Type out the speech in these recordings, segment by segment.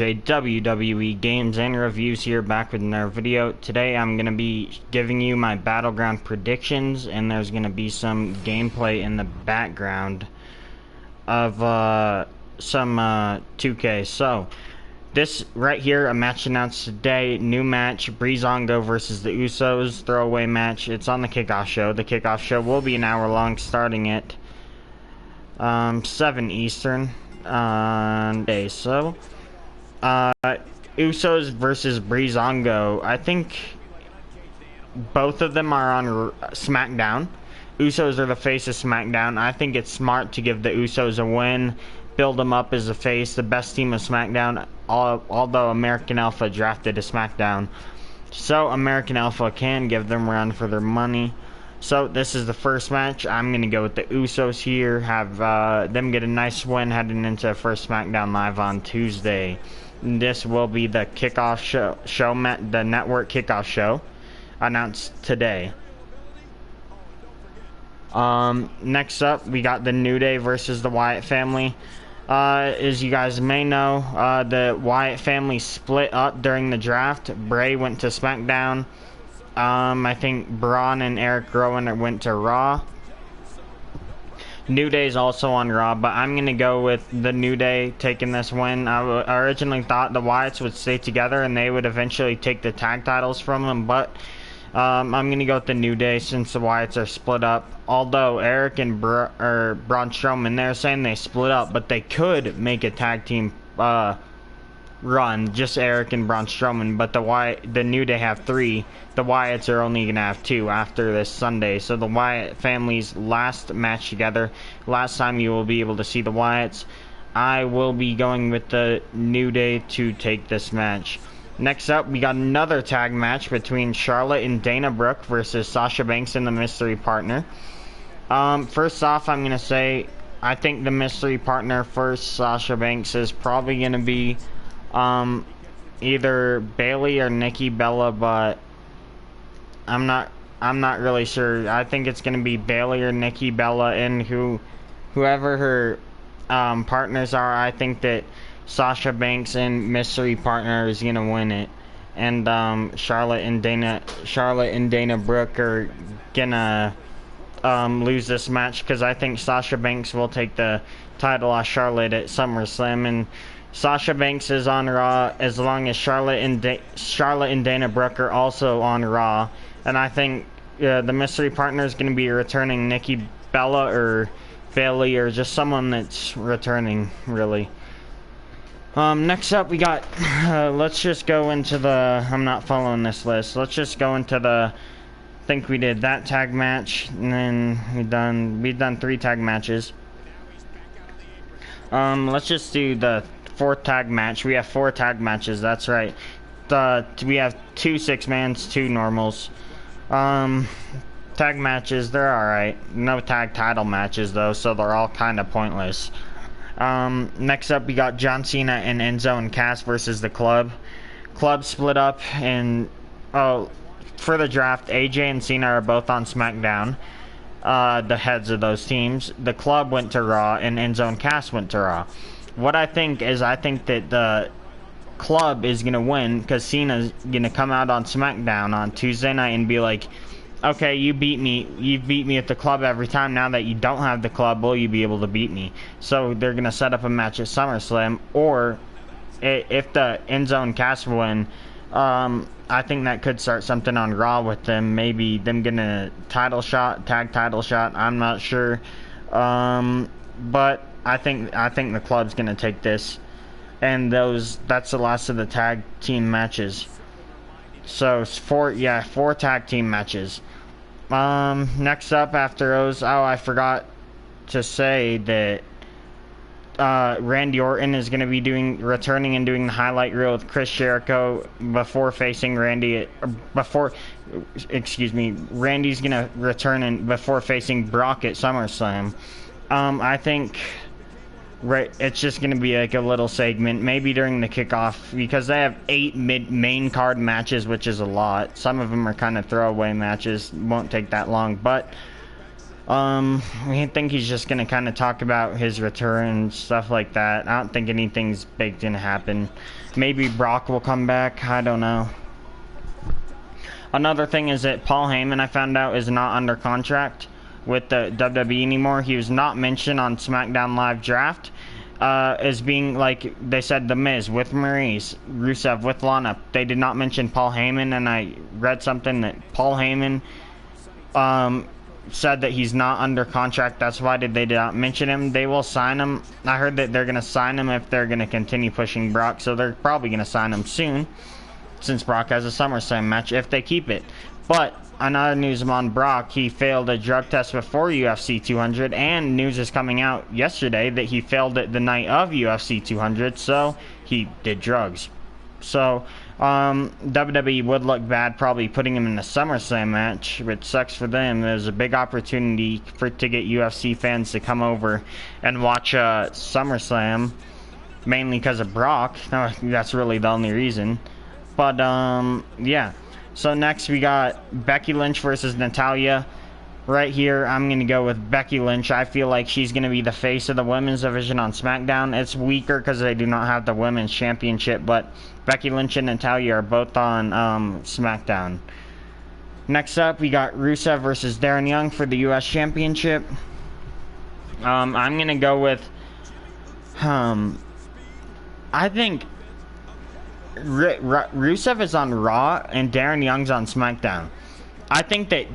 WWE games and reviews here, back with another video. Today I'm going to be giving you my Battleground predictions, and there's going to be some gameplay in the background of some 2K. So this right here, a match announced today, new match, Breezango versus the Usos, throwaway match. It's on the kickoff show. The kickoff show will be an hour long, starting at 7 Eastern on day. So Usos versus Breezango. I think both of them are on SmackDown. Usos are the face of SmackDown. I think it's smart to give the Usos a win, build them up as a face, the best team of SmackDown, although American Alpha drafted to SmackDown. So American Alpha can give them a run for their money. So this is the first match. I'm going to go with the Usos here, have them get a nice win heading into first SmackDown Live on Tuesday. This will be the kickoff show, the network kickoff show, announced today. Next up, we got the New Day versus the Wyatt family. As you guys may know, the Wyatt family split up during the draft. Bray went to SmackDown. I think Braun and Eric Rowan went to Raw. New Day's also on Raw, but I'm going to go with the New Day taking this win. I originally thought the Wyatts would stay together and they would eventually take the tag titles from them, but I'm going to go with the New Day since the Wyatts are split up. Although Eric and Braun Strowman, they're saying they split up, but they could make a tag team run, just Eric and Braun Strowman, but the New Day have 3. The Wyatts are only going to have 2 after this Sunday. So the Wyatt family's last match together, last time you will be able to see the Wyatts. I will be going with the New Day to take this match. Next up, we got another tag match between Charlotte and Dana Brooke versus Sasha Banks and the Mystery Partner. First off, I'm going to say I think the Mystery Partner for Sasha Banks is probably going to be either Bailey or Nikki Bella, but I'm not really sure. I think it's gonna be Bailey or Nikki Bella, and whoever her partners are. I think that Sasha Banks and Mystery Partner is gonna win it, and Charlotte and Dana Brooke are gonna lose this match, because I think Sasha Banks will take the title off Charlotte at SummerSlam, and Sasha Banks is on Raw as long as Charlotte and Dana Brooke are also on Raw. And I think the Mystery Partner is going to be returning Nikki Bella or Bailey, or just someone that's returning, really. Next up, we got, let's just go into the, I'm not following this list. Let's just go into the, I think we did that tag match, and then we've done 3 tag matches. Let's just do the 4th tag match. We have 4 tag matches, that's right. We have 2 6-mans, 2 normals. Tag matches, they're alright. No tag title matches though, so they're all kind of pointless. Next up, we got John Cena and Enzo and Cass versus the Club. Club split up, and for the draft, AJ and Cena are both on SmackDown. The heads of those teams. The Club went to Raw, and Enzo and Cass went to Raw. What I think is, I think that the Club is going to win, because Cena's going to come out on SmackDown on Tuesday night and be like, okay, you beat me at the Club every time. Now that you don't have the Club, will you be able to beat me? So they're going to set up a match at SummerSlam, or if the Enzo and Cass win, I think that could start something on Raw with them. Maybe them getting a tag title shot. I'm not sure. But I think the Club's gonna take this, and that's the last of the tag team matches. So 4 tag team matches. Next up after those, I forgot to say that Randy Orton is going to be returning and doing the highlight reel with Chris Jericho before facing Randy's going to return before facing Brock at SummerSlam. I think it's just going to be like a little segment, maybe during the kickoff, because they have 8 main card matches, which is a lot. Some of them are kind of throwaway matches, won't take that long, but I think he's just gonna kind of talk about his return and stuff like that. I don't think anything's big gonna happen. Maybe Brock will come back. I don't know. Another thing is that Paul Heyman, I found out, is not under contract with the WWE anymore. He was not mentioned on SmackDown Live Draft as being, like they said, The Miz with Maurice, Rusev with Lana. They did not mention Paul Heyman, and I read something that Paul Heyman said that he's not under contract. That's why they did not mention him. They will sign him. I heard that they're going to sign him if they're going to continue pushing Brock, so they're probably going to sign him soon, since Brock has a SummerSlam match, if they keep it. But another news on Brock, he failed a drug test before UFC 200, and news is coming out yesterday that he failed it the night of UFC 200, so he did drugs. So WWE would look bad probably putting him in a SummerSlam match, which sucks for them. There's a big opportunity to get UFC fans to come over and watch SummerSlam, mainly because of Brock. That's really the only reason. But yeah. So next we got Becky Lynch versus Natalya. Right here, I'm going to go with Becky Lynch. I feel like she's going to be the face of the women's division on SmackDown. It's weaker because they do not have the women's championship, but Becky Lynch and Natalya are both on SmackDown. Next up, we got Rusev versus Darren Young for the U.S. Championship. I'm going to go with... I think... Rusev is on Raw and Darren Young's on SmackDown. I think that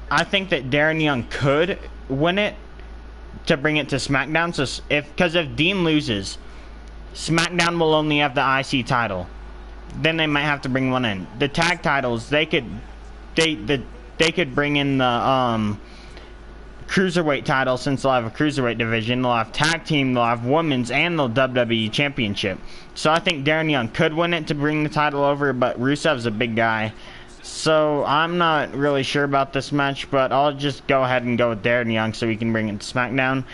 Darren Young could win it to bring it to SmackDown. So because if Dean loses, SmackDown will only have the IC title. Then they might have to bring one in. The tag titles, they could bring in the cruiserweight title, since they'll have a cruiserweight division. They'll have tag team, they'll have women's, and the WWE championship. So I think Darren Young could win it to bring the title over, but Rusev's a big guy. So I'm not really sure about this match, but I'll just go ahead and go with Darren Young so we can bring it to SmackDown.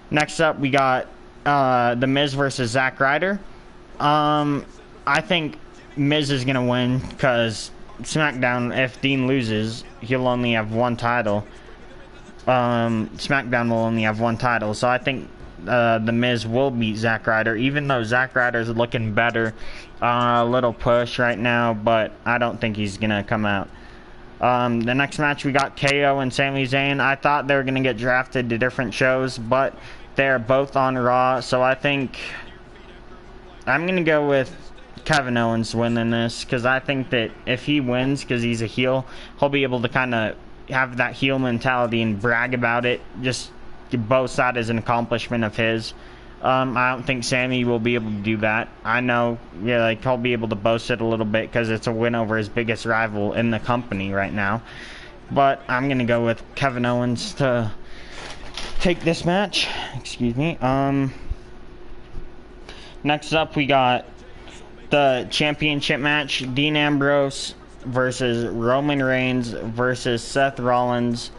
Next up, we got The Miz versus Zack Ryder. I think Miz is going to win because SmackDown, if Dean loses, he'll only have one title. SmackDown will only have one title, so I think The Miz will beat Zack Ryder, even though Zack Ryder's looking better. A little push right now, but I don't think he's gonna come out. The next match, we got KO and Sami Zayn. I thought they were gonna get drafted to different shows, but they're both on Raw, so I think I'm gonna go with Kevin Owens winning this, because I think that if he wins, because he's a heel, he'll be able to kind of have that heel mentality and brag about it, just boast that as an accomplishment of his. I don't think Sammy will be able to do that. I know, yeah, like he'll be able to boast it a little bit because it's a win over his biggest rival in the company right now. But I'm gonna go with Kevin Owens to take this match. Excuse me. Next up, we got the championship match: Dean Ambrose versus Roman Reigns versus Seth Rollins.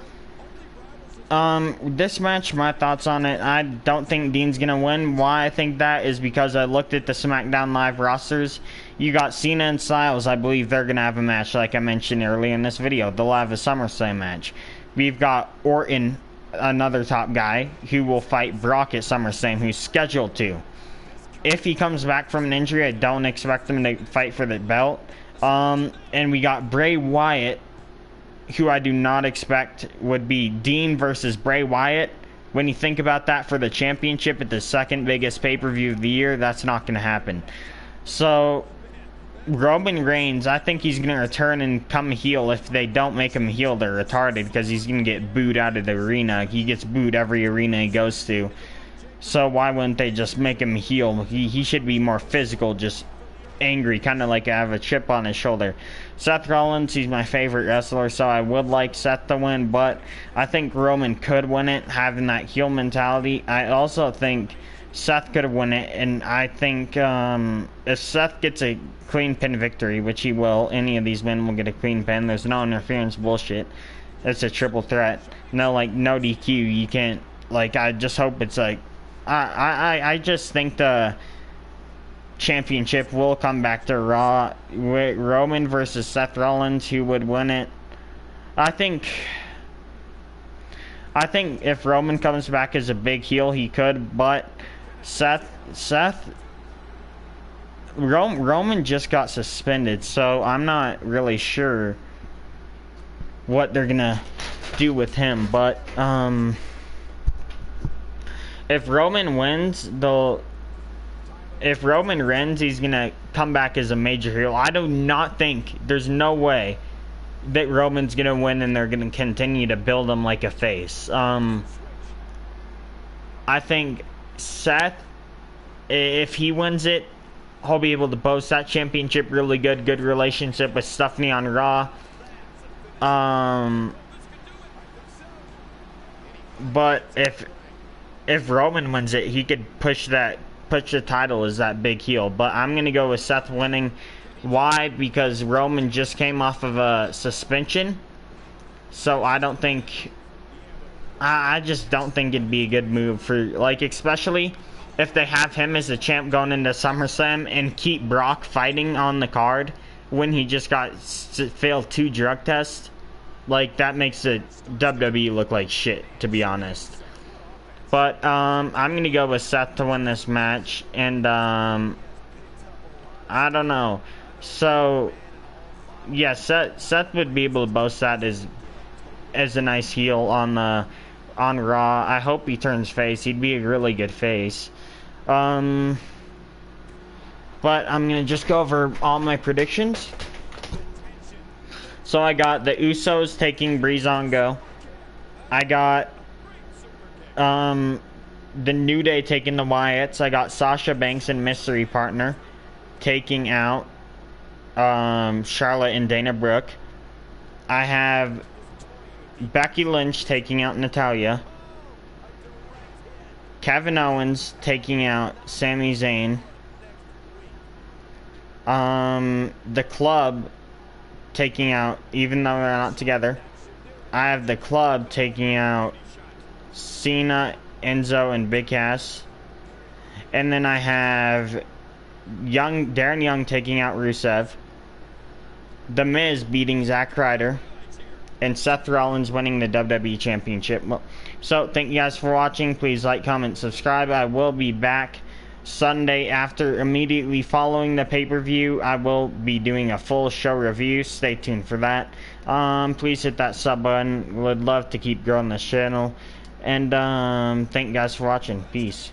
This match, my thoughts on it, I don't think Dean's gonna win. Why I think that is because I looked at the SmackDown Live rosters. You got Cena and Styles. I believe they're gonna have a match, like I mentioned earlier in this video. They'll have a SummerSlam match. We've got Orton, another top guy, who will fight Brock at SummerSlam, who's scheduled to. If he comes back from an injury, I don't expect him to fight for the belt. And we got Bray Wyatt, who I do not expect would be Dean versus Bray Wyatt. When you think about that for the championship at the second biggest pay-per-view of the year, that's not going to happen. So, Roman Reigns, I think he's going to return and come heel. If they don't make him heel, they're retarded, because he's going to get booed out of the arena. He gets booed every arena he goes to. So why wouldn't they just make him heel? He should be more physical, just angry, kind of like have a chip on his shoulder. Seth Rollins, he's my favorite wrestler, so I would like Seth to win, but I think Roman could win it, having that heel mentality. I also think Seth could win it, and I think if Seth gets a clean pin victory, which he will, any of these men will get a clean pin. There's no interference bullshit. It's a triple threat. No, like, no DQ. You can't, like, I just hope it's like, I just think the championship will come back to Raw with Roman versus Seth Rollins. Who would win it? I think I think if Roman comes back as a big heel, he could, but Roman just got suspended, so I'm not really sure what they're gonna do with him. But if Roman wins, he's gonna come back as a major heel. I do not think, there's no way that Roman's gonna win and they're gonna continue to build him like a face. I think Seth, if he wins it, he'll be able to boast that championship really good relationship with Stephanie on Raw. But if Roman wins it, he could push the title as that big heel. But I'm gonna go with Seth winning. Why? Because Roman just came off of a suspension, so I just don't think it'd be a good move for, like, especially if they have him as a champ going into SummerSlam and keep Brock fighting on the card when he just failed 2 drug tests. Like, that makes the WWE look like shit, to be honest. But I'm gonna go with Seth to win this match, and I don't know. So yeah, Seth would be able to boast that as a nice heel on Raw. I hope he turns face. He'd be a really good face. But I'm gonna just go over all my predictions. So I got the Usos taking Breezango. I got the New Day taking the Wyatts. I got Sasha Banks and Mystery Partner taking out Charlotte and Dana Brooke. I have Becky Lynch taking out Natalya. Kevin Owens taking out Sami Zayn. The Club taking out, even though they're not together, I have the Club taking out Cena, Enzo, and Big Cass. And then I have Darren Young taking out Rusev. The Miz beating Zack Ryder. And Seth Rollins winning the WWE Championship. So, thank you guys for watching. Please like, comment, subscribe. I will be back Sunday immediately following the pay-per-view. I will be doing a full show review. Stay tuned for that. Please hit that sub button. Would love to keep growing this channel. And thank you guys for watching. Peace.